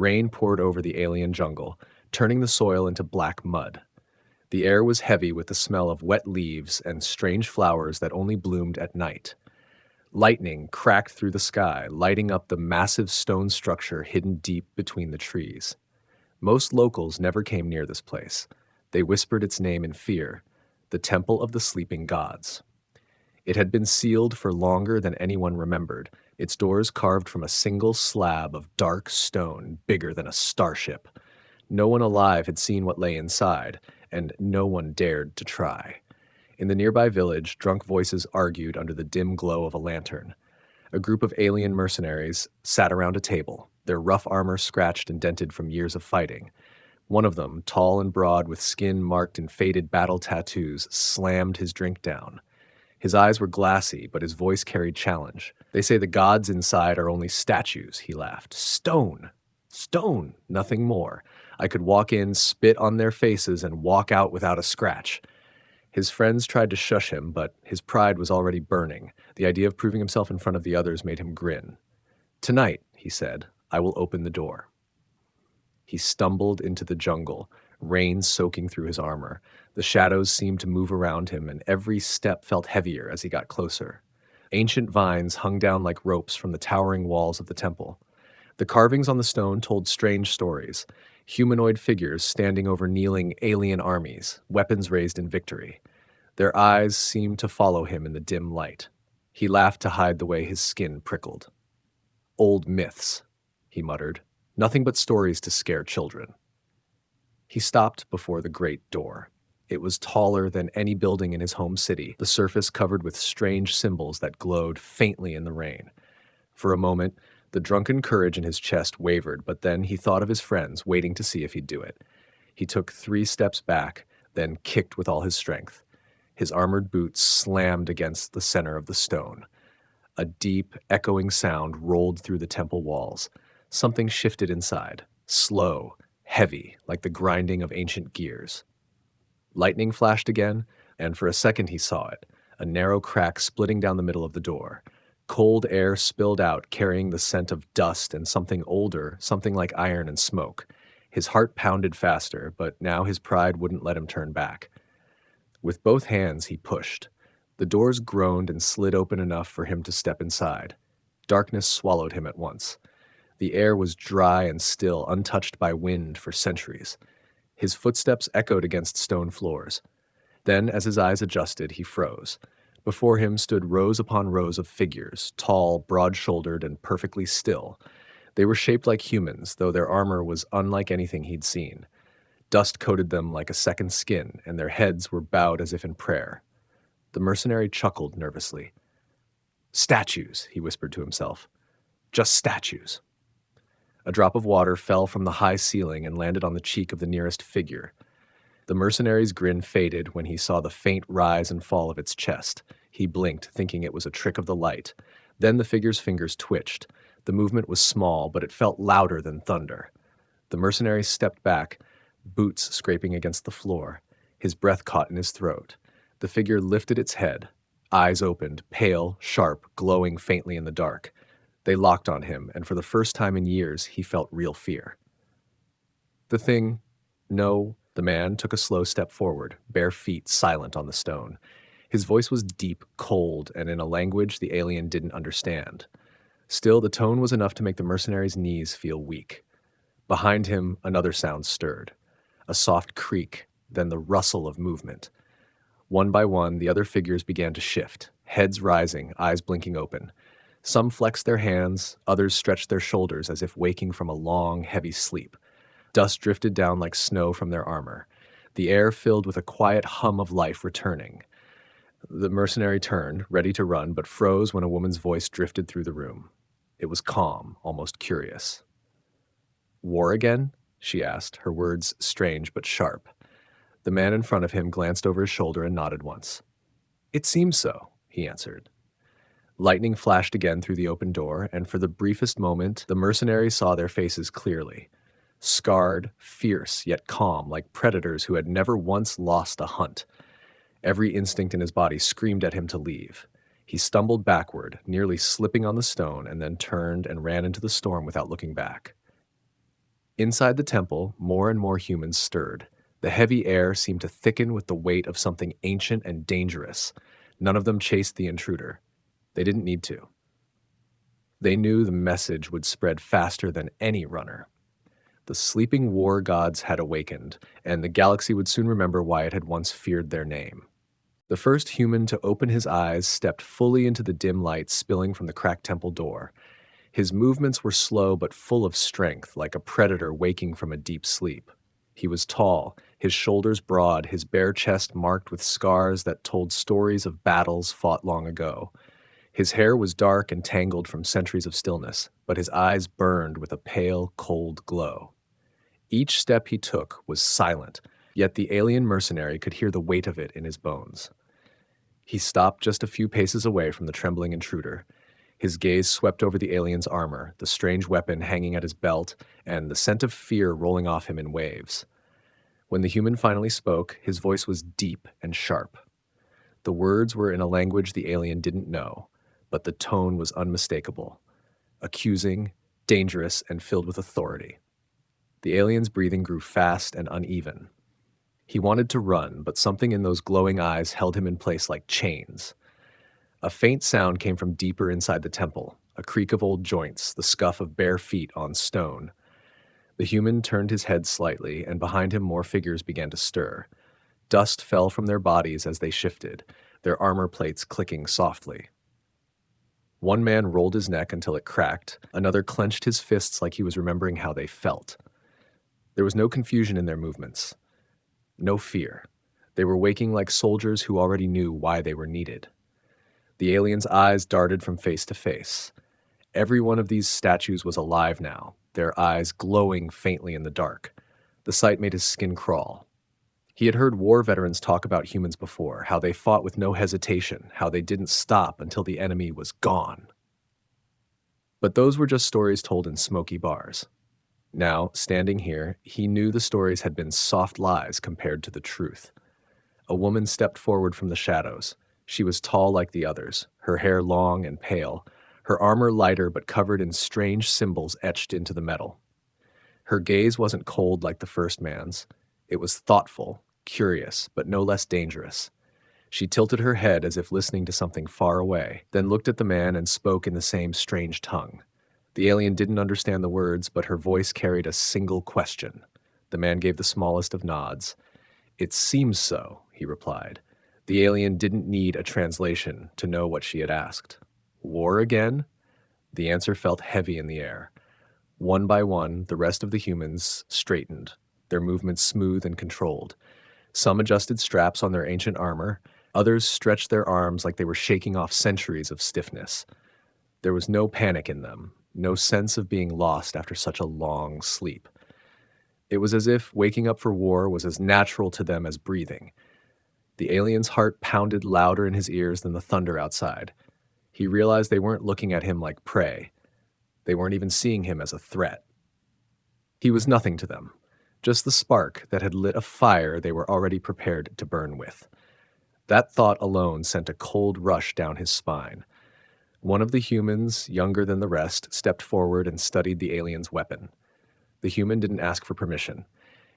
Rain poured over the alien jungle, turning the soil into black mud. The air was heavy with the smell of wet leaves and strange flowers that only bloomed at night. Lightning cracked through the sky, lighting up the massive stone structure hidden deep between the trees. Most locals never came near this place. They whispered its name in fear, the Temple of the Sleeping Gods. It had been sealed for longer than anyone remembered, its doors carved from a single slab of dark stone bigger than a starship. No one alive had seen what lay inside, and no one dared to try. In the nearby village, drunk voices argued under the dim glow of a lantern. A group of alien mercenaries sat around a table, their rough armor scratched and dented from years of fighting. One of them, tall and broad with skin marked in faded battle tattoos, slammed his drink down. His eyes were glassy, but his voice carried challenge. "They say the gods inside are only statues," he laughed. "Stone! Stone! Nothing more. I could walk in, spit on their faces, and walk out without a scratch." His friends tried to shush him, but his pride was already burning. The idea of proving himself in front of the others made him grin. "Tonight," he said, "I will open the door." He stumbled into the jungle, rain soaking through his armor. The shadows seemed to move around him, and every step felt heavier as he got closer. Ancient vines hung down like ropes from the towering walls of the temple. The carvings on the stone told strange stories. Humanoid figures standing over kneeling alien armies, weapons raised in victory. Their eyes seemed to follow him in the dim light. He laughed to hide the way his skin prickled. "Old myths," he muttered. "Nothing but stories to scare children." He stopped before the great door. It was taller than any building in his home city, the surface covered with strange symbols that glowed faintly in the rain. For a moment, the drunken courage in his chest wavered, but then he thought of his friends, waiting to see if he'd do it. He took 3 steps back, then kicked with all his strength. His armored boots slammed against the center of the stone. A deep, echoing sound rolled through the temple walls. Something shifted inside, slow, heavy, like the grinding of ancient gears. Lightning flashed again, and for a second he saw it, a narrow crack splitting down the middle of the door. Cold air spilled out, carrying the scent of dust and something older, something like iron and smoke. His heart pounded faster, but now his pride wouldn't let him turn back. With both hands, he pushed. The doors groaned and slid open enough for him to step inside. Darkness swallowed him at once. The air was dry and still, untouched by wind for centuries. His footsteps echoed against stone floors. Then, as his eyes adjusted, he froze. Before him stood rows upon rows of figures, tall, broad-shouldered, and perfectly still. They were shaped like humans, though their armor was unlike anything he'd seen. Dust coated them like a second skin, and their heads were bowed as if in prayer. The mercenary chuckled nervously. "Statues," he whispered to himself. "Just statues." A drop of water fell from the high ceiling and landed on the cheek of the nearest figure. The mercenary's grin faded when he saw the faint rise and fall of its chest. He blinked, thinking it was a trick of the light. Then the figure's fingers twitched. The movement was small, but it felt louder than thunder. The mercenary stepped back, boots scraping against the floor. His breath caught in his throat. The figure lifted its head. Eyes opened, pale, sharp, glowing faintly in the dark. They locked on him, and for the first time in years, he felt real fear. No, the man took a slow step forward, bare feet silent on the stone. His voice was deep, cold, and in a language the alien didn't understand. Still, the tone was enough to make the mercenary's knees feel weak. Behind him, another sound stirred. A soft creak, then the rustle of movement. One by one, the other figures began to shift, heads rising, eyes blinking open. Some flexed their hands, others stretched their shoulders as if waking from a long, heavy sleep. Dust drifted down like snow from their armor. The air filled with a quiet hum of life returning. The mercenary turned, ready to run, but froze when a woman's voice drifted through the room. It was calm, almost curious. "War again?" she asked, her words strange but sharp. The man in front of him glanced over his shoulder and nodded once. "It seems so," he answered. Lightning flashed again through the open door, and for the briefest moment, the mercenaries saw their faces clearly. Scarred, fierce, yet calm, like predators who had never once lost a hunt. Every instinct in his body screamed at him to leave. He stumbled backward, nearly slipping on the stone, and then turned and ran into the storm without looking back. Inside the temple, more and more humans stirred. The heavy air seemed to thicken with the weight of something ancient and dangerous. None of them chased the intruder. They didn't need to. They knew the message would spread faster than any runner. The sleeping war gods had awakened, and the galaxy would soon remember why it had once feared their name. The first human to open his eyes stepped fully into the dim light spilling from the cracked temple door. His movements were slow but full of strength, like a predator waking from a deep sleep. He was tall, his shoulders broad, his bare chest marked with scars that told stories of battles fought long ago. His hair was dark and tangled from centuries of stillness, but his eyes burned with a pale, cold glow. Each step he took was silent, yet the alien mercenary could hear the weight of it in his bones. He stopped just a few paces away from the trembling intruder. His gaze swept over the alien's armor, the strange weapon hanging at his belt, and the scent of fear rolling off him in waves. When the human finally spoke, his voice was deep and sharp. The words were in a language the alien didn't know, but the tone was unmistakable, accusing, dangerous, and filled with authority. The alien's breathing grew fast and uneven. He wanted to run, but something in those glowing eyes held him in place like chains. A faint sound came from deeper inside the temple, a creak of old joints, the scuff of bare feet on stone. The human turned his head slightly, and behind him more figures began to stir. Dust fell from their bodies as they shifted, their armor plates clicking softly. One man rolled his neck until it cracked, another clenched his fists like he was remembering how they felt. There was no confusion in their movements, no fear. They were waking like soldiers who already knew why they were needed. The alien's eyes darted from face to face. Every one of these statues was alive now, their eyes glowing faintly in the dark. The sight made his skin crawl. He had heard war veterans talk about humans before, how they fought with no hesitation, how they didn't stop until the enemy was gone. But those were just stories told in smoky bars. Now, standing here, he knew the stories had been soft lies compared to the truth. A woman stepped forward from the shadows. She was tall like the others, her hair long and pale, her armor lighter but covered in strange symbols etched into the metal. Her gaze wasn't cold like the first man's. It was thoughtful, curious, but no less dangerous. She tilted her head as if listening to something far away, then looked at the man and spoke in the same strange tongue. The alien didn't understand the words, but her voice carried a single question. The man gave the smallest of nods. "It seems so," he replied. The alien didn't need a translation to know what she had asked. War again? The answer felt heavy in the air. One by one, the rest of the humans straightened, their movements smooth and controlled. Some adjusted straps on their ancient armor, others stretched their arms like they were shaking off centuries of stiffness. There was no panic in them, no sense of being lost after such a long sleep. It was as if waking up for war was as natural to them as breathing. The alien's heart pounded louder in his ears than the thunder outside. He realized they weren't looking at him like prey. They weren't even seeing him as a threat. He was nothing to them, just the spark that had lit a fire they were already prepared to burn with. That thought alone sent a cold rush down his spine. One of the humans, younger than the rest, stepped forward and studied the alien's weapon. The human didn't ask for permission.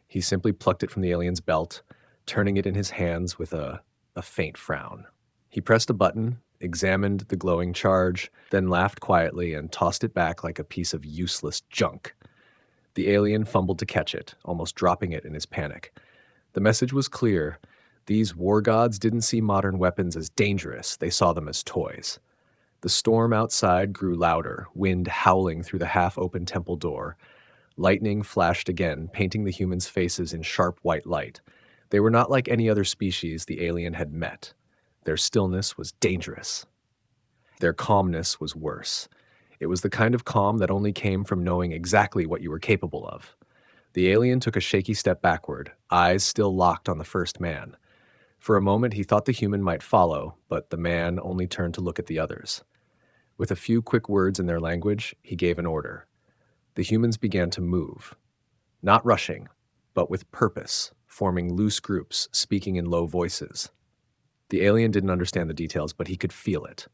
He simply plucked it from the alien's belt, turning it in his hands with a faint frown. He pressed a button, examined the glowing charge, then laughed quietly and tossed it back like a piece of useless junk. The alien fumbled to catch it, almost dropping it in his panic. The message was clear. These war gods didn't see modern weapons as dangerous, they saw them as toys. The storm outside grew louder, wind howling through the half-open temple door. Lightning flashed again, painting the humans' faces in sharp white light. They were not like any other species the alien had met. Their stillness was dangerous. Their calmness was worse. It was the kind of calm that only came from knowing exactly what you were capable of. The alien took a shaky step backward, eyes still locked on the first man. For a moment he thought the human might follow, but the man only turned to look at the others. With a few quick words in their language, he gave an order. The humans began to move. Not rushing, but with purpose, forming loose groups, speaking in low voices. The alien didn't understand the details, but he could feel it.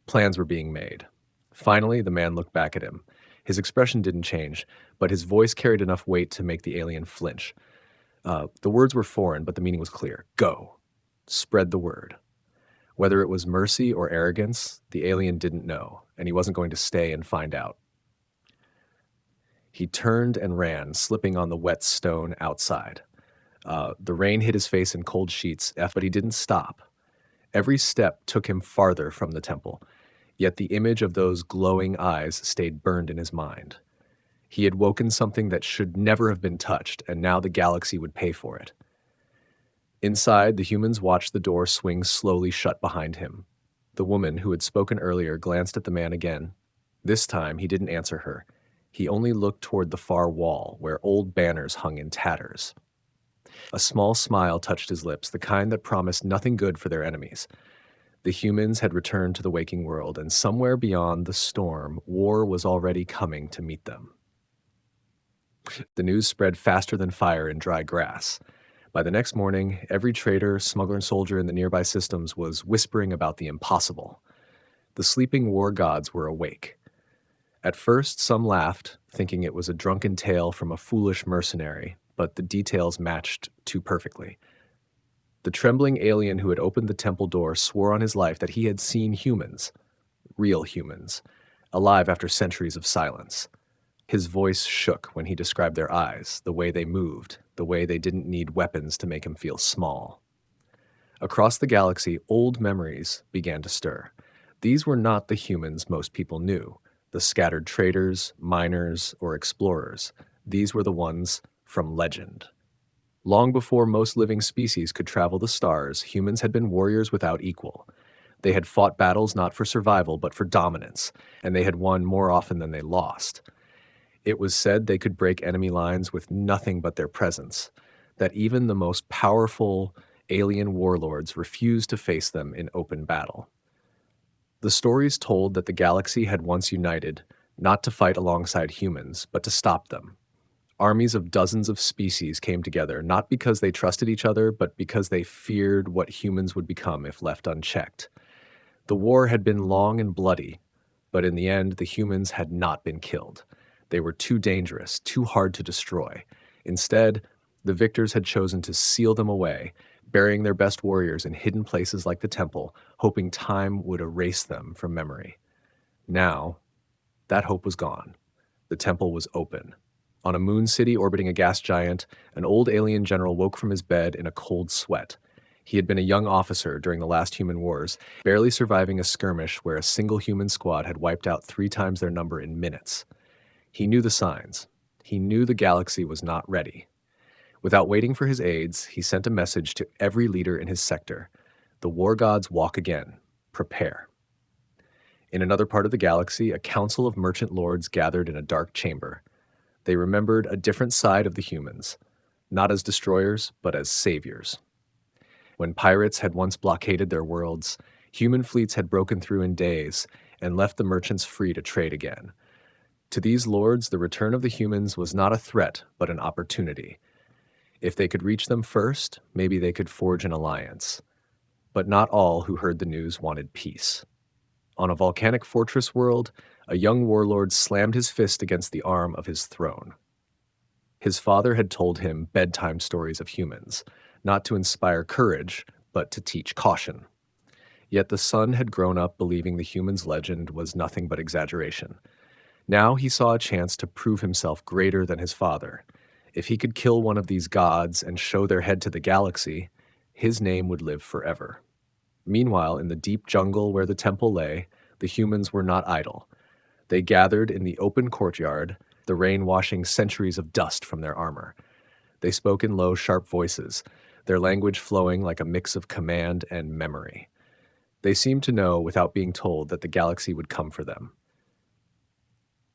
Plans were being made. Finally, the man looked back at him. His expression didn't change, but his voice carried enough weight to make the alien flinch. The words were foreign, but the meaning was clear. Go. Spread the word. Whether it was mercy or arrogance, the alien didn't know, and he wasn't going to stay and find out. He turned and ran, slipping on the wet stone outside. The rain hit his face in cold sheets, but he didn't stop. Every step took him farther from the temple, yet the image of those glowing eyes stayed burned in his mind. He had woken something that should never have been touched, and now the galaxy would pay for it. Inside, the humans watched the door swing slowly shut behind him. The woman who had spoken earlier glanced at the man again. This time, he didn't answer her. He only looked toward the far wall, where old banners hung in tatters. A small smile touched his lips, the kind that promised nothing good for their enemies. The humans had returned to the waking world, and somewhere beyond the storm, war was already coming to meet them. The news spread faster than fire in dry grass. By the next morning, every trader, smuggler, and soldier in the nearby systems was whispering about the impossible. The sleeping war gods were awake. At first, some laughed, thinking it was a drunken tale from a foolish mercenary, but the details matched too perfectly. The trembling alien who had opened the temple door swore on his life that he had seen humans, real humans, alive after centuries of silence. His voice shook when he described their eyes, the way they moved, the way they didn't need weapons to make him feel small. Across the galaxy, old memories began to stir. These were not the humans most people knew, the scattered traders, miners, or explorers. These were the ones from legend. Long before most living species could travel the stars, humans had been warriors without equal. They had fought battles not for survival, but for dominance, and they had won more often than they lost. It was said they could break enemy lines with nothing but their presence, that even the most powerful alien warlords refused to face them in open battle. The stories told that the galaxy had once united, not to fight alongside humans, but to stop them. Armies of dozens of species came together, not because they trusted each other, but because they feared what humans would become if left unchecked. The war had been long and bloody, but in the end, the humans had not been killed. They were too dangerous, too hard to destroy. Instead, the victors had chosen to seal them away, burying their best warriors in hidden places like the temple, hoping time would erase them from memory. Now, that hope was gone. The temple was open. On a moon city orbiting a gas giant, an old alien general woke from his bed in a cold sweat. He had been a young officer during the last human wars, barely surviving a skirmish where a single human squad had wiped out 3 times their number in minutes. He knew the signs. He knew the galaxy was not ready. Without waiting for his aides, he sent a message to every leader in his sector. The war gods walk again. Prepare. In another part of the galaxy, a council of merchant lords gathered in a dark chamber. They remembered a different side of the humans, not as destroyers, but as saviors. When pirates had once blockaded their worlds, human fleets had broken through in days and left the merchants free to trade again. To these lords, the return of the humans was not a threat, but an opportunity. If they could reach them first, maybe they could forge an alliance. But not all who heard the news wanted peace. On a volcanic fortress world, a young warlord slammed his fist against the arm of his throne. His father had told him bedtime stories of humans, not to inspire courage, but to teach caution. Yet the son had grown up believing the human's legend was nothing but exaggeration. Now he saw a chance to prove himself greater than his father. If he could kill one of these gods and show their head to the galaxy, his name would live forever. Meanwhile, in the deep jungle where the temple lay, the humans were not idle. They gathered in the open courtyard, the rain washing centuries of dust from their armor. They spoke in low, sharp voices, their language flowing like a mix of command and memory. They seemed to know, without being told, that the galaxy would come for them.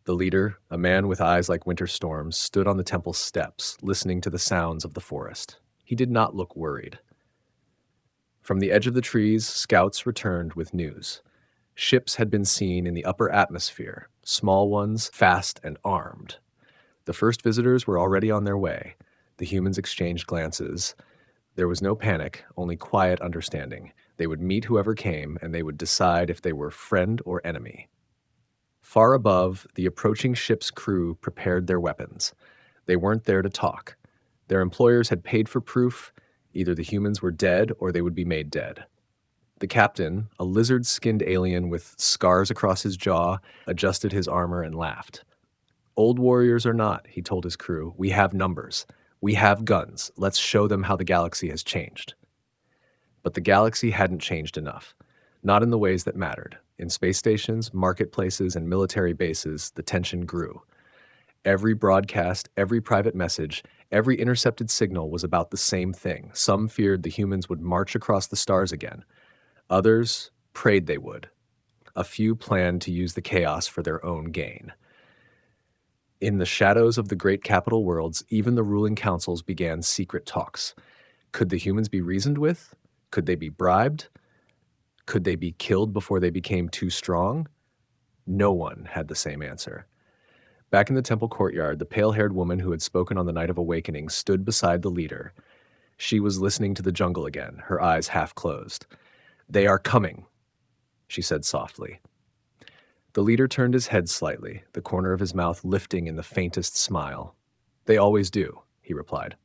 The leader, a man with eyes like winter storms, stood on the temple steps, listening to the sounds of the forest. He did not look worried. From the edge of the trees, scouts returned with news. Ships had been seen in the upper atmosphere, small ones, fast and armed. The first visitors were already on their way. The humans exchanged glances. There was no panic, only quiet understanding. They would meet whoever came, and they would decide if they were friend or enemy. Far above, the approaching ship's crew prepared their weapons. They weren't there to talk. Their employers had paid for proof. Either the humans were dead or they would be made dead. The captain, a lizard-skinned alien with scars across his jaw, adjusted his armor and laughed. Old warriors or not, he told his crew, we have numbers. We have guns. Let's show them how the galaxy has changed. But the galaxy hadn't changed enough. Not in the ways that mattered. In space stations, marketplaces, and military bases, the tension grew. Every broadcast, every private message, every intercepted signal was about the same thing. Some feared the humans would march across the stars again. Others prayed they would. A few planned to use the chaos for their own gain. In the shadows of the great capital worlds, even the ruling councils began secret talks. Could the humans be reasoned with? Could they be bribed? Could they be killed before they became too strong? No one had the same answer. Back in the temple courtyard, the pale-haired woman who had spoken on the night of awakening stood beside the leader. She was listening to the jungle again, her eyes half closed. "They are coming," she said softly. The leader turned his head slightly, the corner of his mouth lifting in the faintest smile. "They always do," he replied.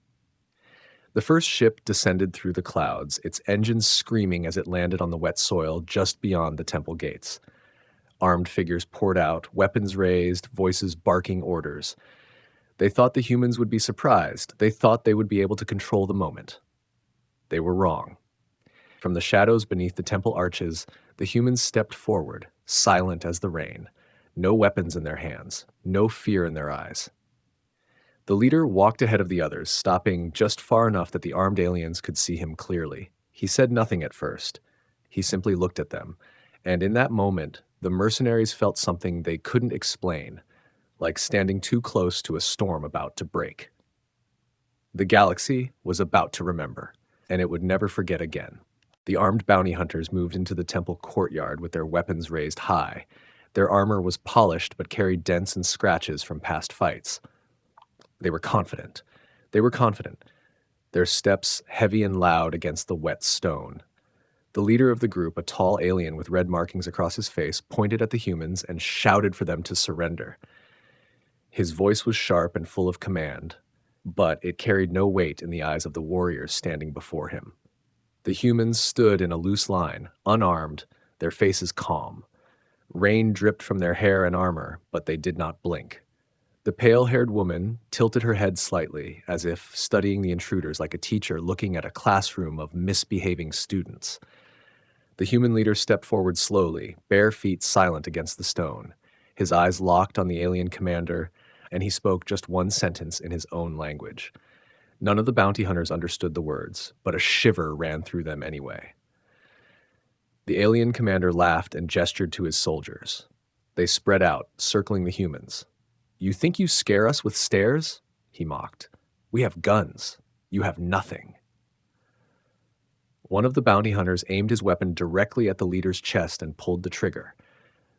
The first ship descended through the clouds, its engines screaming as it landed on the wet soil just beyond the temple gates. Armed figures poured out, weapons raised, voices barking orders. They thought the humans would be surprised. They thought they would be able to control the moment. They were wrong. From the shadows beneath the temple arches, the humans stepped forward, silent as the rain. No weapons in their hands, no fear in their eyes. The leader walked ahead of the others, stopping just far enough that the armed aliens could see him clearly. He said nothing at first. He simply looked at them. And in that moment, the mercenaries felt something they couldn't explain, like standing too close to a storm about to break. The galaxy was about to remember, and it would never forget again. The armed bounty hunters moved into the temple courtyard with their weapons raised high. Their armor was polished but carried dents and scratches from past fights. They were confident. They were confident, their steps heavy and loud against the wet stone. The leader of the group, a tall alien with red markings across his face, pointed at the humans and shouted for them to surrender. His voice was sharp and full of command, but it carried no weight in the eyes of the warriors standing before him. The humans stood in a loose line, unarmed, their faces calm. Rain dripped from their hair and armor, but they did not blink. The pale-haired woman tilted her head slightly, as if studying the intruders like a teacher looking at a classroom of misbehaving students. The human leader stepped forward slowly, bare feet silent against the stone. His eyes locked on the alien commander, and he spoke just one sentence in his own language. None of the bounty hunters understood the words, but a shiver ran through them anyway. The alien commander laughed and gestured to his soldiers. They spread out, circling the humans. "You think you scare us with stares?" he mocked. "We have guns. You have nothing." One of the bounty hunters aimed his weapon directly at the leader's chest and pulled the trigger.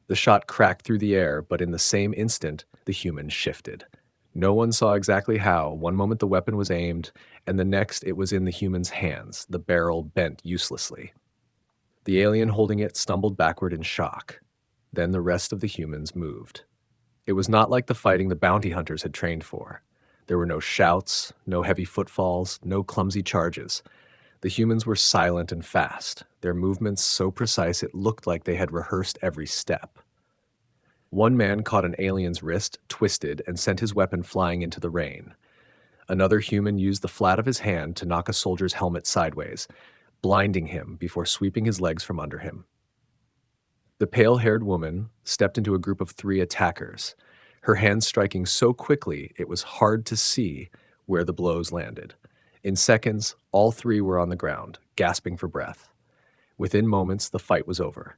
The shot cracked through the air, but in the same instant, the human shifted. No one saw exactly how. One moment the weapon was aimed, and the next it was in the human's hands, the barrel bent uselessly. The alien holding it stumbled backward in shock. Then the rest of the humans moved. It was not like the fighting the bounty hunters had trained for. There were no shouts, no heavy footfalls, no clumsy charges. The humans were silent and fast, their movements so precise it looked like they had rehearsed every step. One man caught an alien's wrist, twisted, and sent his weapon flying into the rain. Another human used the flat of his hand to knock a soldier's helmet sideways, blinding him before sweeping his legs from under him. The pale-haired woman stepped into a group of 3 attackers, her hands striking so quickly it was hard to see where the blows landed. In seconds, all 3 were on the ground, gasping for breath. Within moments, the fight was over.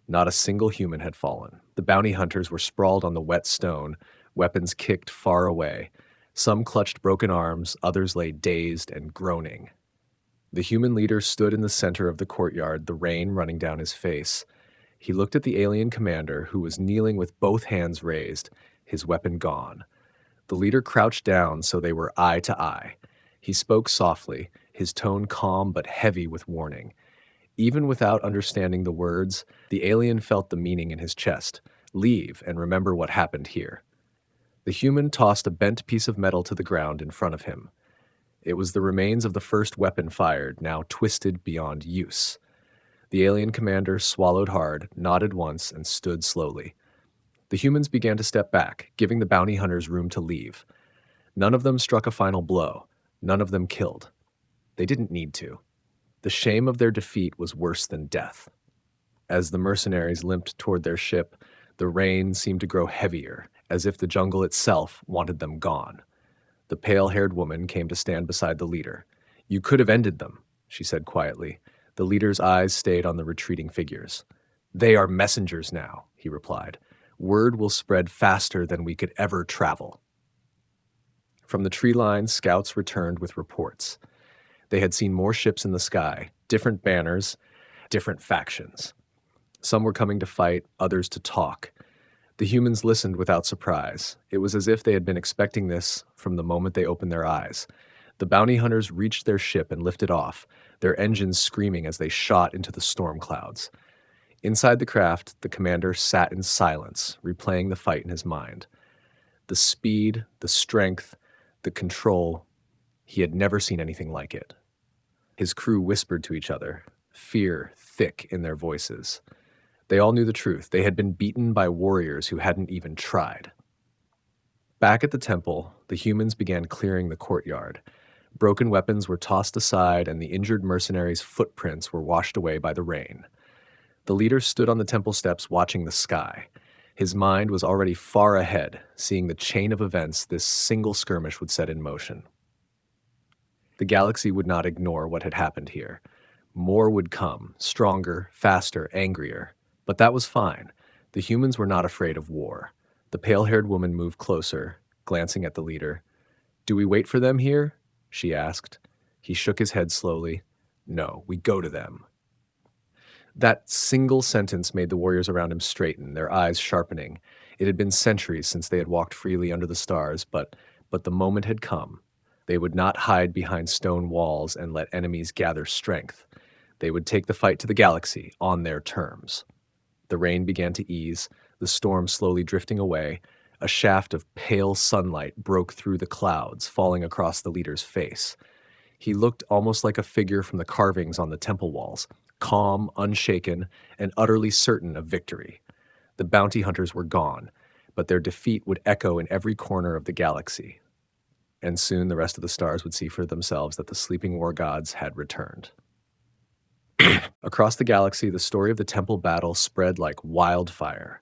Not a single human had fallen. The bounty hunters were sprawled on the wet stone, weapons kicked far away. Some clutched broken arms, others lay dazed and groaning. The human leader stood in the center of the courtyard, the rain running down his face. He looked at the alien commander, who was kneeling with both hands raised, his weapon gone. The leader crouched down so they were eye to eye. He spoke softly, his tone calm but heavy with warning. Even without understanding the words, the alien felt the meaning in his chest. Leave and remember what happened here." The human tossed a bent piece of metal to the ground in front of him. It was the remains of the first weapon fired, now twisted beyond use. The alien commander swallowed hard, nodded once, and stood slowly. The humans began to step back, giving the bounty hunters room to leave. None of them struck a final blow. None of them killed. They didn't need to. The shame of their defeat was worse than death. As the mercenaries limped toward their ship, the rain seemed to grow heavier, as if the jungle itself wanted them gone. The pale-haired woman came to stand beside the leader. "You could have ended them," she said quietly. The leader's eyes stayed on the retreating figures. "They are messengers now," he replied. "Word will spread faster than we could ever travel." From the tree line, scouts returned with reports. They had seen more ships in the sky, different banners, different factions. Some were coming to fight, others to talk. The humans listened without surprise. It was as if they had been expecting this from the moment they opened their eyes. The bounty hunters reached their ship and lifted off, their engines screaming as they shot into the storm clouds. Inside the craft, the commander sat in silence, replaying the fight in his mind. The speed, the strength, the control, he had never seen anything like it. His crew whispered to each other, fear thick in their voices. They all knew the truth. They had been beaten by warriors who hadn't even tried. Back at the temple, the humans began clearing the courtyard. Broken weapons were tossed aside, and the injured mercenaries' footprints were washed away by the rain. The leader stood on the temple steps watching the sky. His mind was already far ahead, seeing the chain of events this single skirmish would set in motion. The galaxy would not ignore what had happened here. More would come, stronger, faster, angrier. But that was fine. The humans were not afraid of war. The pale-haired woman moved closer, glancing at the leader. "Do we wait for them here?" she asked. He shook his head slowly. "No, we go to them." That single sentence made the warriors around him straighten, their eyes sharpening. It had been centuries since they had walked freely under the stars, but the moment had come. They would not hide behind stone walls and let enemies gather strength. They would take the fight to the galaxy on their terms. The rain began to ease, the storm slowly drifting away. A shaft of pale sunlight broke through the clouds, falling across the leader's face. He looked almost like a figure from the carvings on the temple walls, calm, unshaken, and utterly certain of victory. The bounty hunters were gone, but their defeat would echo in every corner of the galaxy. And soon the rest of the stars would see for themselves that the sleeping war gods had returned. Across the galaxy, the story of the temple battle spread like wildfire.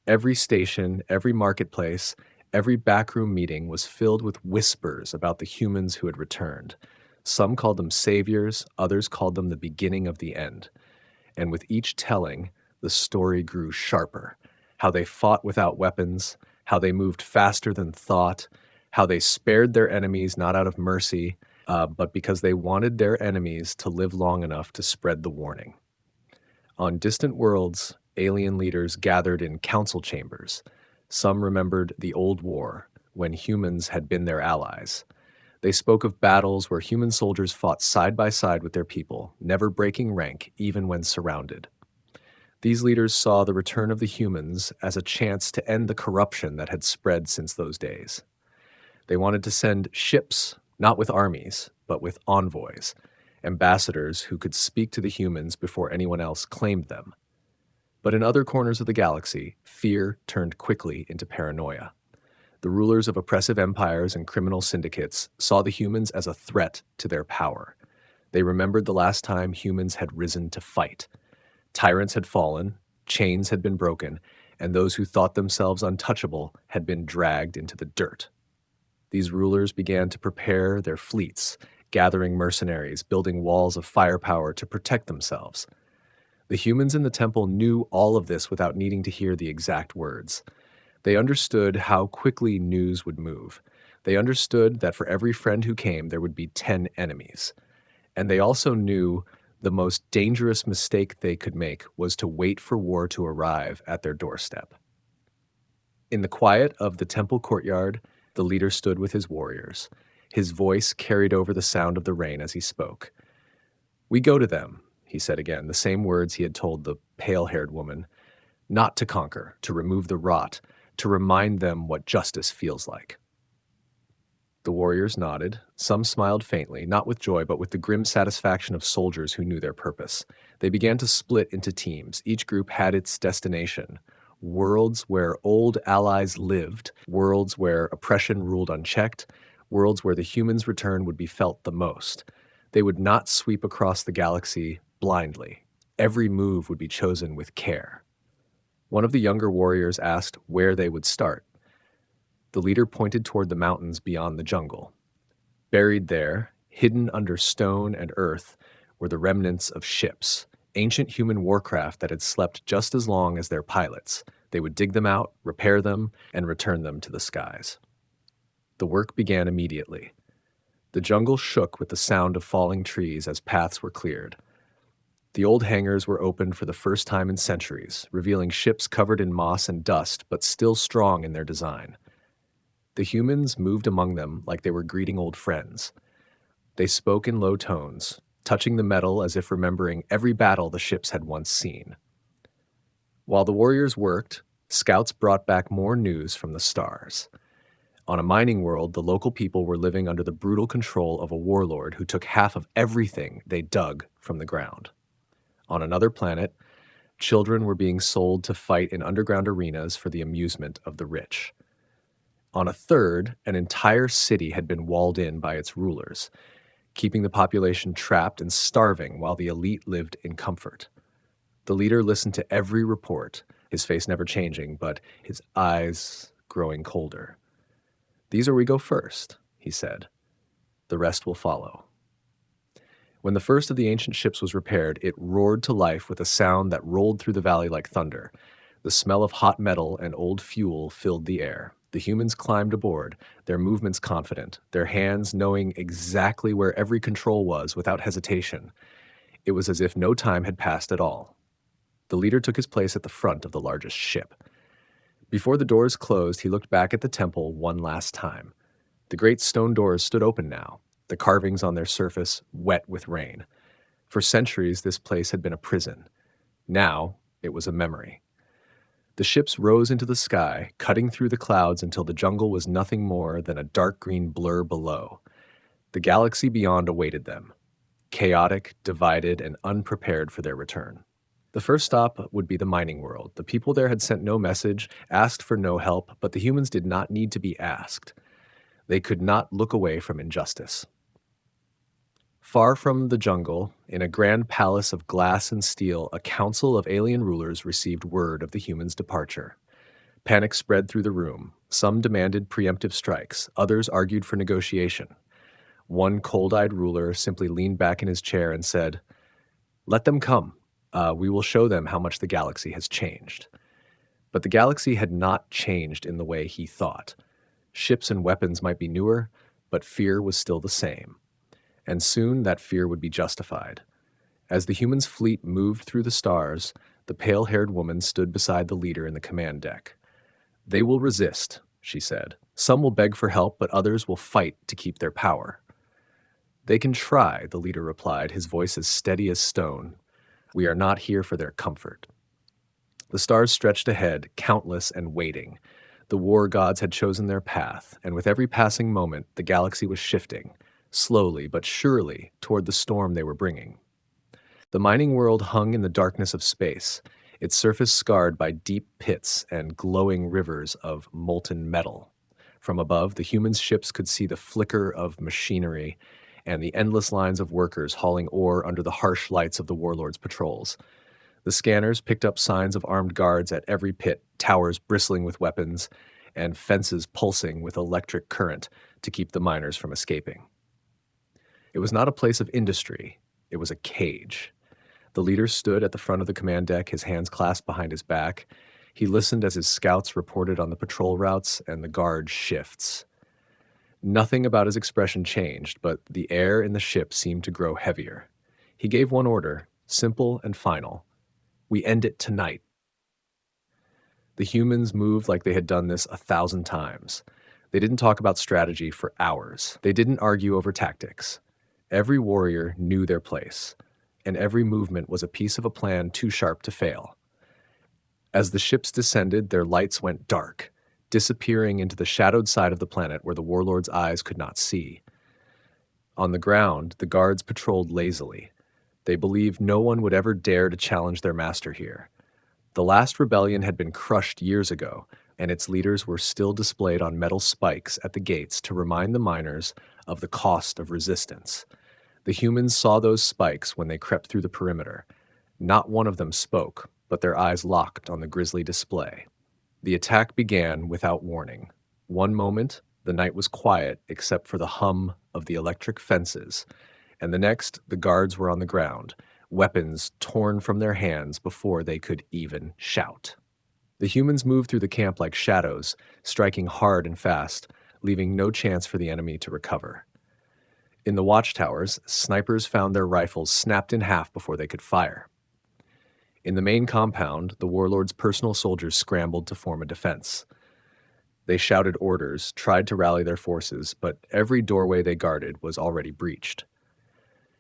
Every station, every marketplace, every backroom meeting was filled with whispers about the humans who had returned. Some called them saviors, others called them the beginning of the end. And with each telling, the story grew sharper. How they fought without weapons, how they moved faster than thought, how they spared their enemies not out of mercy, but because they wanted their enemies to live long enough to spread the warning. On distant worlds, alien leaders gathered in council chambers. Some remembered the old war, when humans had been their allies. They spoke of battles where human soldiers fought side by side with their people, never breaking rank even when surrounded. These leaders saw the return of the humans as a chance to end the corruption that had spread since those days. They wanted to send ships, not with armies, but with envoys, ambassadors who could speak to the humans before anyone else claimed them. But in other corners of the galaxy, fear turned quickly into paranoia. The rulers of oppressive empires and criminal syndicates saw the humans as a threat to their power. They remembered the last time humans had risen to fight. Tyrants had fallen, chains had been broken, and those who thought themselves untouchable had been dragged into the dirt. These rulers began to prepare their fleets, gathering mercenaries, building walls of firepower to protect themselves. The humans in the temple knew all of this without needing to hear the exact words. They understood how quickly news would move. They understood that for every friend who came, there would be 10 enemies. And they also knew the most dangerous mistake they could make was to wait for war to arrive at their doorstep. In the quiet of the temple courtyard, the leader stood with his warriors. His voice carried over the sound of the rain as he spoke. "We go to them," he said again, the same words he had told the pale-haired woman. not to conquer, to remove the rot, to remind them what justice feels like. The warriors nodded. Some smiled faintly, not with joy, but with the grim satisfaction of soldiers who knew their purpose. They began to split into teams. Each group had its destination. Worlds where old allies lived, worlds where oppression ruled unchecked, worlds where the humans' return would be felt the most. They would not sweep across the galaxy blindly. Every move would be chosen with care. One of the younger warriors asked where they would start. The leader pointed toward the mountains beyond the jungle. Buried there, hidden under stone and earth, were the remnants of ships, ancient human warcraft that had slept just as long as their pilots. They would dig them out, repair them, and return them to the skies. The work began immediately. The jungle shook with the sound of falling trees as paths were cleared. The old hangars were opened for the first time in centuries, revealing ships covered in moss and dust, but still strong in their design. The humans moved among them like they were greeting old friends. They spoke in low tones, touching the metal as if remembering every battle the ships had once seen. While the warriors worked, scouts brought back more news from the stars. On a mining world, the local people were living under the brutal control of a warlord who took half of everything they dug from the ground. On another planet, children were being sold to fight in underground arenas for the amusement of the rich. On a third, an entire city had been walled in by its rulers, keeping the population trapped and starving while the elite lived in comfort. The leader listened to every report, his face never changing, but his eyes growing colder. "These are where we go first," he said. "The rest will follow." When the first of the ancient ships was repaired, it roared to life with a sound that rolled through the valley like thunder. The smell of hot metal and old fuel filled the air. The humans climbed aboard, their movements confident, their hands knowing exactly where every control was without hesitation. It was as if no time had passed at all. The leader took his place at the front of the largest ship. Before the doors closed, he looked back at the temple one last time. The great stone doors stood open now, the carvings on their surface wet with rain. For centuries, this place had been a prison. Now, it was a memory. The ships rose into the sky, cutting through the clouds until the jungle was nothing more than a dark green blur below. The galaxy beyond awaited them, chaotic, divided, and unprepared for their return. The first stop would be the mining world. The people there had sent no message, asked for no help, but the humans did not need to be asked. They could not look away from injustice. Far from the jungle, in a grand palace of glass and steel, a council of alien rulers received word of the humans' departure. Panic spread through the room. Some demanded preemptive strikes, others argued for negotiation. One cold-eyed ruler simply leaned back in his chair and said, "Let them come. We will show them how much the galaxy has changed." But the galaxy had not changed in the way he thought. Ships and weapons might be newer, but fear was still the same. And soon that fear would be justified. As the humans' fleet moved through the stars, the pale-haired woman stood beside the leader in the command deck. "They will resist," she said. "Some will beg for help, but others will fight to keep their power." "They can try," the leader replied, his voice as steady as stone. "We are not here for their comfort." The stars stretched ahead, countless and waiting. The war gods had chosen their path, and with every passing moment, the galaxy was shifting, slowly but surely, toward the storm they were bringing. The mining world hung in the darkness of space, its surface scarred by deep pits and glowing rivers of molten metal. From above, the human ships could see the flicker of machinery and the endless lines of workers hauling ore under the harsh lights of the warlords' patrols. The scanners picked up signs of armed guards at every pit, towers bristling with weapons, and fences pulsing with electric current to keep the miners from escaping. It was not a place of industry, it was a cage. The leader stood at the front of the command deck, his hands clasped behind his back. He listened as his scouts reported on the patrol routes and the guard shifts. Nothing about his expression changed, but the air in the ship seemed to grow heavier. He gave one order, simple and final. "We end it tonight." The humans moved like they had done this 1,000 times. They didn't talk about strategy for hours. They didn't argue over tactics. Every warrior knew their place, and every movement was a piece of a plan too sharp to fail. As the ships descended, their lights went dark, disappearing into the shadowed side of the planet where the warlord's eyes could not see. On the ground, the guards patrolled lazily. They believed no one would ever dare to challenge their master here. The last rebellion had been crushed years ago, and its leaders were still displayed on metal spikes at the gates to remind the miners of the cost of resistance. The humans saw those spikes when they crept through the perimeter. Not one of them spoke, but their eyes locked on the grisly display. The attack began without warning. One moment, the night was quiet except for the hum of the electric fences, and the next, the guards were on the ground, weapons torn from their hands before they could even shout. The humans moved through the camp like shadows, striking hard and fast, leaving no chance for the enemy to recover. In the watchtowers, snipers found their rifles snapped in half before they could fire. In the main compound, the warlord's personal soldiers scrambled to form a defense. They shouted orders, tried to rally their forces, but every doorway they guarded was already breached.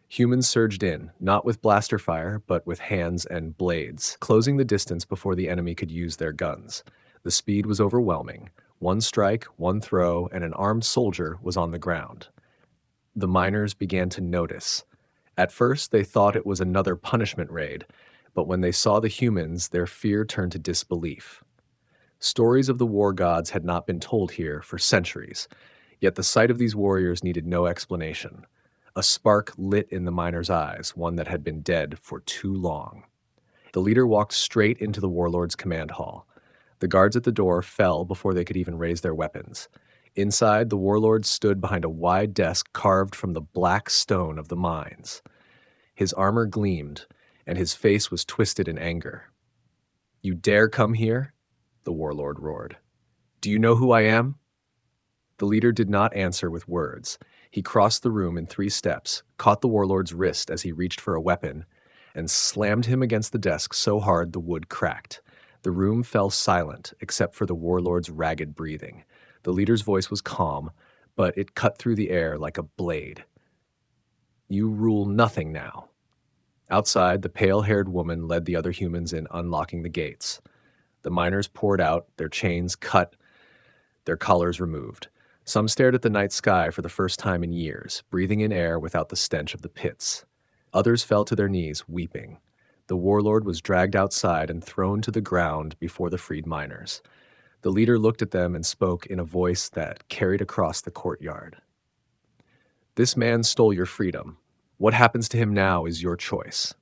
Humans surged in, not with blaster fire, but with hands and blades, closing the distance before the enemy could use their guns. The speed was overwhelming. One strike, one throw, and an armed soldier was on the ground. The miners began to notice. At first, they thought it was another punishment raid, but when they saw the humans, their fear turned to disbelief. Stories of the war gods had not been told here for centuries, yet the sight of these warriors needed no explanation. A spark lit in the miner's eyes, one that had been dead for too long. The leader walked straight into the warlord's command hall. The guards at the door fell before they could even raise their weapons. Inside, the warlord stood behind a wide desk carved from the black stone of the mines. His armor gleamed, and his face was twisted in anger. "You dare come here?" the warlord roared. "Do you know who I am?" The leader did not answer with words. He crossed the room in 3 steps, caught the warlord's wrist as he reached for a weapon, and slammed him against the desk so hard the wood cracked. The room fell silent, except for the warlord's ragged breathing. The leader's voice was calm, but it cut through the air like a blade. "You rule nothing now." Outside, the pale-haired woman led the other humans in unlocking the gates. The miners poured out, their chains cut, their collars removed. Some stared at the night sky for the first time in years, breathing in air without the stench of the pits. Others fell to their knees, weeping. The warlord was dragged outside and thrown to the ground before the freed miners. The leader looked at them and spoke in a voice that carried across the courtyard. "This man stole your freedom. What happens to him now is your choice."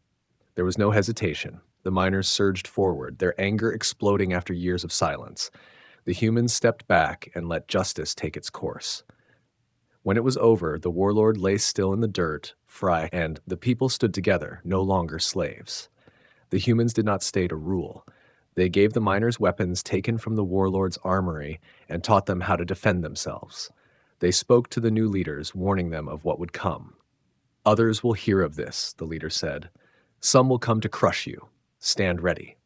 There was no hesitation. The miners surged forward, their anger exploding after years of silence. The humans stepped back and let justice take its course. When it was over, the warlord lay still in the dirt, and the people stood together, no longer slaves. The humans did not stay to rule. They gave the miners weapons taken from the warlord's armory and taught them how to defend themselves. They spoke to the new leaders, warning them of what would come. "Others will hear of this," the leader said. "Some will come to crush you. Stand ready."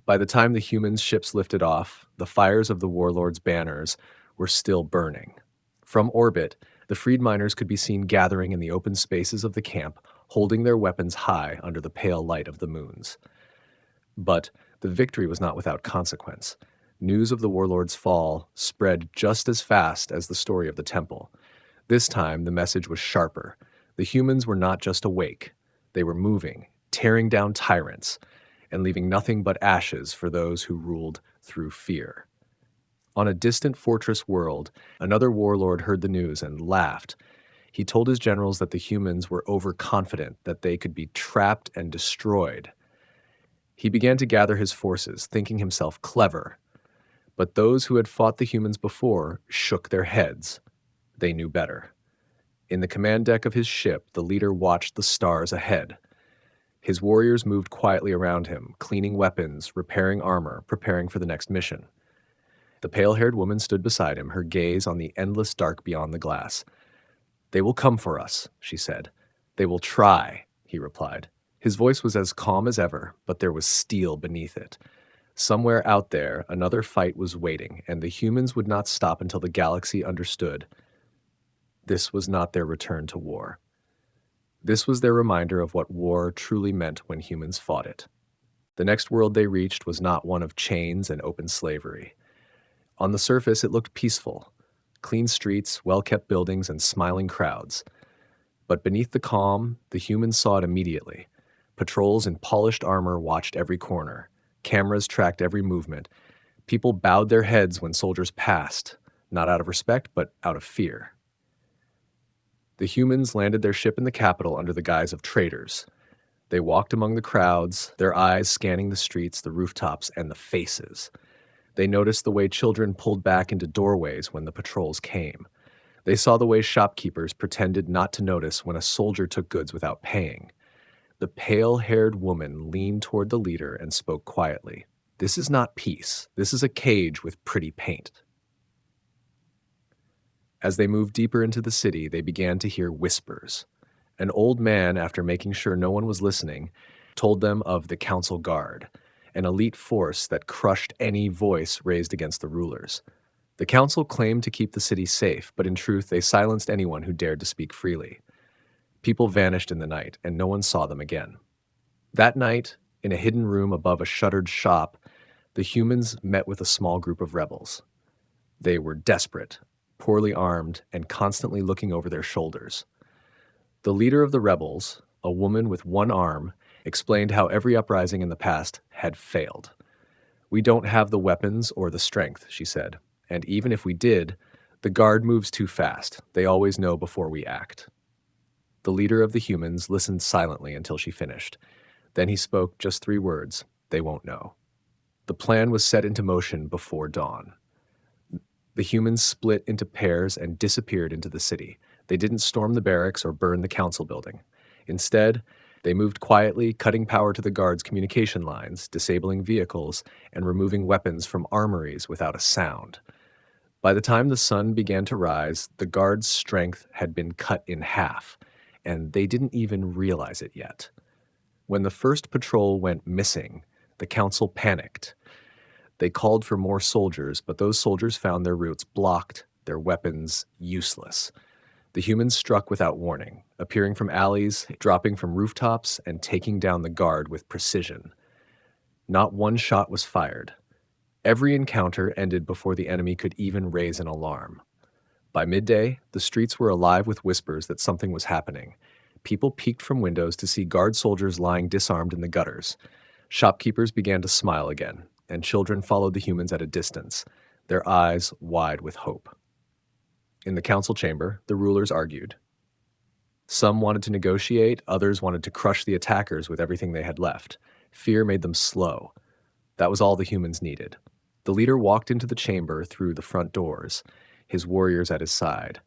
By the time the humans' ships lifted off, the fires of the warlord's banners were still burning. From orbit, the freed miners could be seen gathering in the open spaces of the camp, holding their weapons high under the pale light of the moons. But the victory was not without consequence. News of the warlord's fall spread just as fast as the story of the temple. This time, the message was sharper. The humans were not just awake. They were moving, tearing down tyrants, and leaving nothing but ashes for those who ruled through fear. On a distant fortress world, another warlord heard the news and laughed. He told his generals that the humans were overconfident, that they could be trapped and destroyed. He began to gather his forces, thinking himself clever. But those who had fought the humans before shook their heads. They knew better. In the command deck of his ship, the leader watched the stars ahead. His warriors moved quietly around him, cleaning weapons, repairing armor, preparing for the next mission. The pale-haired woman stood beside him, her gaze on the endless dark beyond the glass. "They will come for us," she said. "They will try," he replied. His voice was as calm as ever, but there was steel beneath it. Somewhere out there, another fight was waiting, and the humans would not stop until the galaxy understood. This was not their return to war. This was their reminder of what war truly meant when humans fought it. The next world they reached was not one of chains and open slavery. On the surface, it looked peaceful. Clean streets, well-kept buildings, and smiling crowds. But beneath the calm, the humans saw it immediately. Patrols in polished armor watched every corner. Cameras tracked every movement. People bowed their heads when soldiers passed, not out of respect, but out of fear. The humans landed their ship in the capital under the guise of traders. They walked among the crowds, their eyes scanning the streets, the rooftops, and the faces. They noticed the way children pulled back into doorways when the patrols came. They saw the way shopkeepers pretended not to notice when a soldier took goods without paying. The pale-haired woman leaned toward the leader and spoke quietly. "This is not peace. This is a cage with pretty paint." As they moved deeper into the city, they began to hear whispers. An old man, after making sure no one was listening, told them of the Council Guard, an elite force that crushed any voice raised against the rulers. The council claimed to keep the city safe, but in truth, they silenced anyone who dared to speak freely. People vanished in the night, and no one saw them again. That night, in a hidden room above a shuttered shop, the humans met with a small group of rebels. They were desperate, poorly armed, and constantly looking over their shoulders. The leader of the rebels, a woman with one arm, explained how every uprising in the past had failed. "We don't have the weapons or the strength," she said. "And even if we did, the guard moves too fast. They always know before we act." The leader of the humans listened silently until she finished. Then he spoke just 3 words: "They won't know." The plan was set into motion before dawn. The humans split into pairs and disappeared into the city. They didn't storm the barracks or burn the council building. Instead, they moved quietly, cutting power to the guards' communication lines, disabling vehicles, and removing weapons from armories without a sound. By the time the sun began to rise, the guards' strength had been cut in half, and they didn't even realize it yet. When the first patrol went missing, the council panicked. They called for more soldiers, but those soldiers found their routes blocked, their weapons useless. The humans struck without warning, appearing from alleys, dropping from rooftops, and taking down the guard with precision. Not one shot was fired. Every encounter ended before the enemy could even raise an alarm. By midday, the streets were alive with whispers that something was happening. People peeked from windows to see guard soldiers lying disarmed in the gutters. Shopkeepers began to smile again, and children followed the humans at a distance, their eyes wide with hope. In the council chamber, the rulers argued. Some wanted to negotiate, others wanted to crush the attackers with everything they had left. Fear made them slow. That was all the humans needed. The leader walked into the chamber through the front doors, his warriors at his side.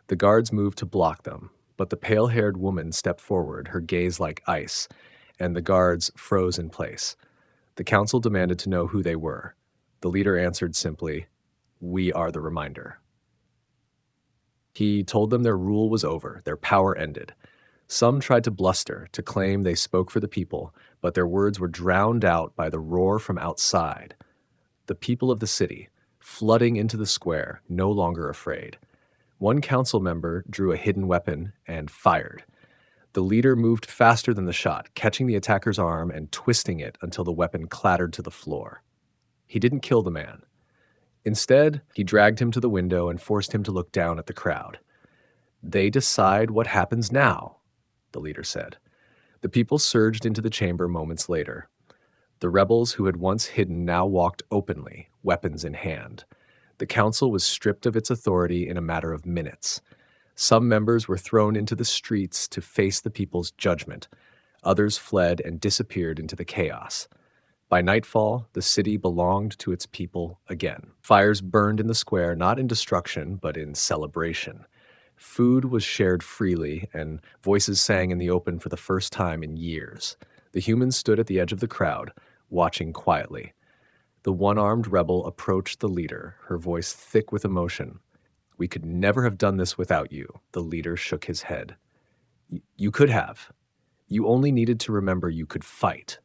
The guards moved to block them, but the pale-haired woman stepped forward, her gaze like ice, and the guards froze in place. The council demanded to know who they were. The leader answered simply, "We are the reminder." He told them their rule was over, their power ended. Some tried to bluster, to claim they spoke for the people, but their words were drowned out by the roar from outside. The people of the city, flooding into the square, no longer afraid. One council member drew a hidden weapon and fired. The leader moved faster than the shot, catching the attacker's arm and twisting it until the weapon clattered to the floor. He didn't kill the man. Instead, he dragged him to the window and forced him to look down at the crowd. "They decide what happens now," the leader said. The people surged into the chamber moments later. The rebels who had once hidden now walked openly, weapons in hand. The council was stripped of its authority in a matter of minutes. Some members were thrown into the streets to face the people's judgment. Others fled and disappeared into the chaos. By nightfall, the city belonged to its people again. Fires burned in the square, not in destruction, but in celebration. Food was shared freely, and voices sang in the open for the first time in years. The humans stood at the edge of the crowd, watching quietly. The one-armed rebel approached the leader, her voice thick with emotion. "We could never have done this without you," the leader shook his head. You could have. You only needed to remember you could fight."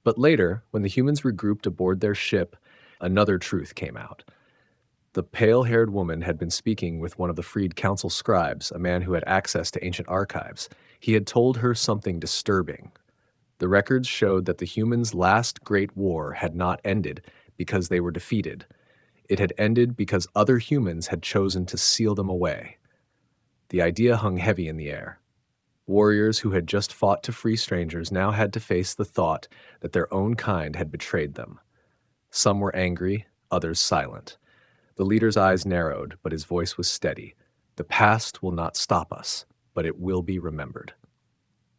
But later, when the humans regrouped aboard their ship, another truth came out. The pale-haired woman had been speaking with one of the freed council scribes, a man who had access to ancient archives. He had told her something disturbing. The records showed that the humans' last great war had not ended because they were defeated. It had ended because other humans had chosen to seal them away. The idea hung heavy in the air. Warriors who had just fought to free strangers now had to face the thought that their own kind had betrayed them. Some were angry, others silent. The leader's eyes narrowed, but his voice was steady. The past will not stop us, but it will be remembered.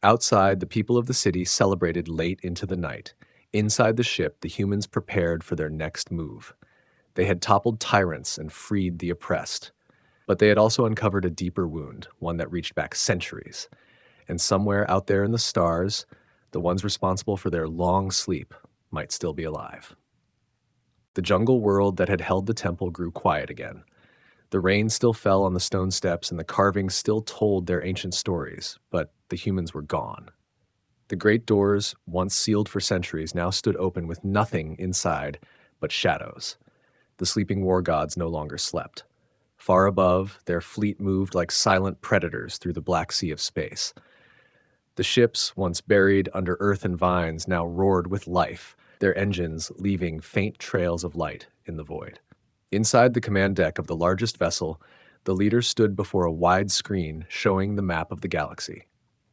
Outside, the people of the city celebrated late into the night. Inside the ship, the humans prepared for their next move. They had toppled tyrants and freed the oppressed. But they had also uncovered a deeper wound, one that reached back centuries. And somewhere out there in the stars, the ones responsible for their long sleep might still be alive. The jungle world that had held the temple grew quiet again. The rain still fell on the stone steps and the carvings still told their ancient stories, but the humans were gone. The great doors, once sealed for centuries, now stood open with nothing inside but shadows. The sleeping war gods no longer slept. Far above, their fleet moved like silent predators through the black sea of space. The ships, once buried under earth and vines, now roared with life, their engines leaving faint trails of light in the void. Inside the command deck of the largest vessel, the leader stood before a wide screen showing the map of the galaxy.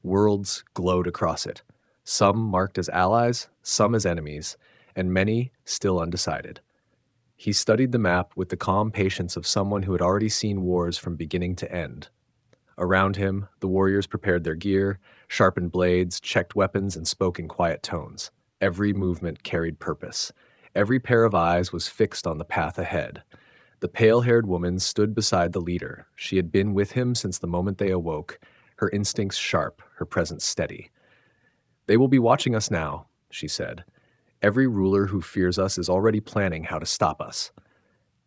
Worlds glowed across it, some marked as allies, some as enemies, and many still undecided. He studied the map with the calm patience of someone who had already seen wars from beginning to end. Around him, the warriors prepared their gear, sharpened blades, checked weapons, and spoke in quiet tones. Every movement carried purpose. Every pair of eyes was fixed on the path ahead. The pale-haired woman stood beside the leader. She had been with him since the moment they awoke, her instincts sharp, her presence steady. "They will be watching us now," she said. "Every ruler who fears us is already planning how to stop us."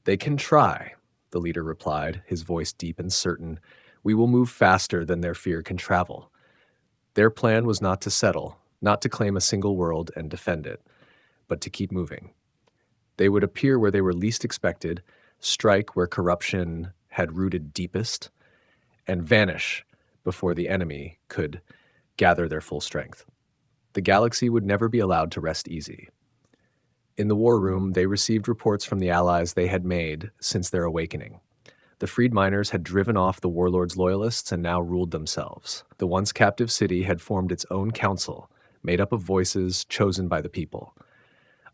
"They can try," the leader replied, his voice deep and certain. "We will move faster than their fear can travel." Their plan was not to settle, not to claim a single world and defend it, but to keep moving. They would appear where they were least expected, strike where corruption had rooted deepest, and vanish before the enemy could gather their full strength. The galaxy would never be allowed to rest easy. In the war room, they received reports from the allies they had made since their awakening. The freed miners had driven off the warlords' loyalists and now ruled themselves. The once captive city had formed its own council, made up of voices chosen by the people.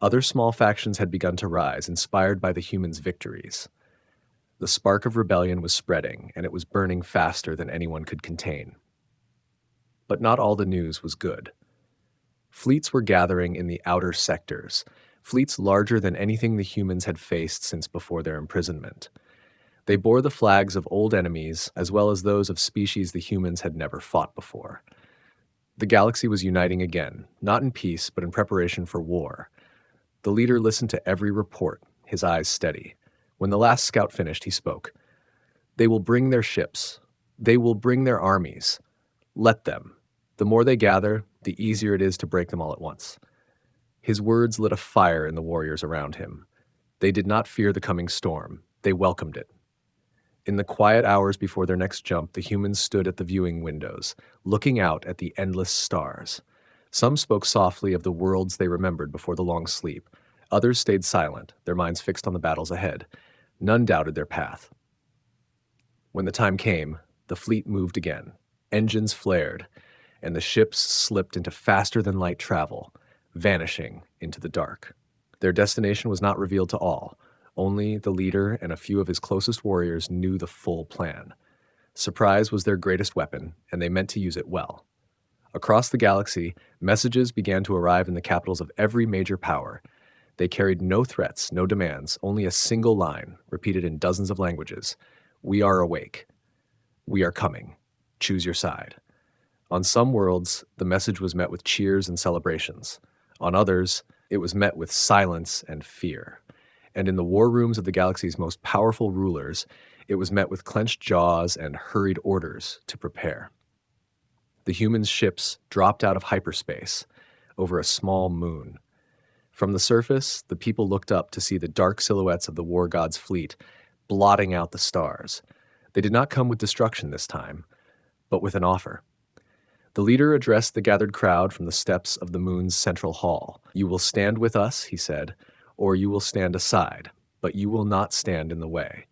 Other small factions had begun to rise, inspired by the humans' victories. The spark of rebellion was spreading, and it was burning faster than anyone could contain. But not all the news was good. Fleets were gathering in the outer sectors, fleets larger than anything the humans had faced since before their imprisonment. They bore the flags of old enemies, as well as those of species the humans had never fought before. The galaxy was uniting again, not in peace, but in preparation for war. The leader listened to every report, his eyes steady. When the last scout finished, he spoke. "They will bring their ships. They will bring their armies. Let them. The more they gather, the easier it is to break them all at once." His words lit a fire in the warriors around him. They did not fear the coming storm. They welcomed it. In the quiet hours before their next jump, the humans stood at the viewing windows, looking out at the endless stars. Some spoke softly of the worlds they remembered before the long sleep. Others stayed silent, their minds fixed on the battles ahead. None doubted their path. When the time came, the fleet moved again. Engines flared, and the ships slipped into faster-than-light travel, vanishing into the dark. Their destination was not revealed to all. Only the leader and a few of his closest warriors knew the full plan. Surprise was their greatest weapon, and they meant to use it well. Across the galaxy, messages began to arrive in the capitals of every major power. They carried no threats, no demands, only a single line, repeated in dozens of languages. "We are awake. We are coming. Choose your side." On some worlds, the message was met with cheers and celebrations. On others, it was met with silence and fear. And in the war rooms of the galaxy's most powerful rulers, it was met with clenched jaws and hurried orders to prepare. The human ships dropped out of hyperspace over a small moon. From the surface, the people looked up to see the dark silhouettes of the war god's fleet blotting out the stars. They did not come with destruction this time, but with an offer. The leader addressed the gathered crowd from the steps of the moon's central hall. "You will stand with us," he said, "or you will stand aside, but you will not stand in the way."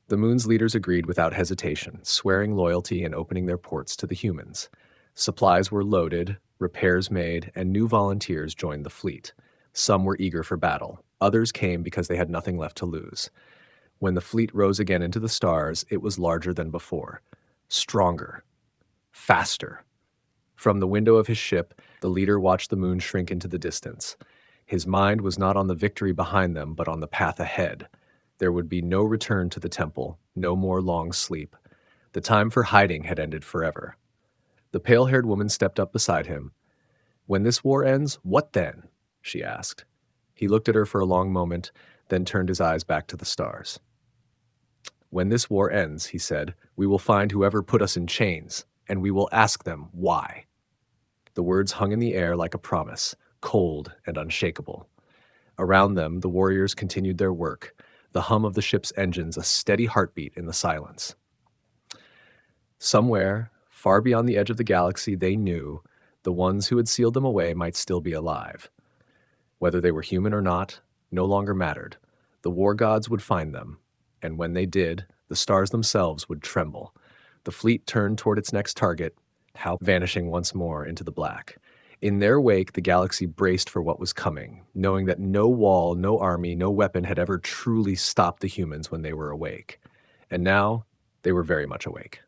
The moon's leaders agreed without hesitation, swearing loyalty and opening their ports to the humans. Supplies were loaded, repairs made, and new volunteers joined the fleet. Some were eager for battle. Others came because they had nothing left to lose. When the fleet rose again into the stars, it was larger than before. Stronger. Faster. From the window of his ship, the leader watched the moon shrink into the distance. His mind was not on the victory behind them, but on the path ahead. There would be no return to the temple, no more long sleep. The time for hiding had ended forever. The pale-haired woman stepped up beside him. "When this war ends, what then?" she asked. He looked at her for a long moment, then turned his eyes back to the stars. "When this war ends," he said, "we will find whoever put us in chains, and we will ask them why." The words hung in the air like a promise, cold and unshakable. Around them, the warriors continued their work, the hum of the ship's engines a steady heartbeat in the silence. Somewhere, far beyond the edge of the galaxy, they knew the ones who had sealed them away might still be alive. Whether they were human or not, no longer mattered. The war gods would find them, and when they did, the stars themselves would tremble. The fleet turned toward its next target, vanishing once more into the black. In their wake, the galaxy braced for what was coming, knowing that no wall, no army, no weapon had ever truly stopped the humans when they were awake. And now, they were very much awake.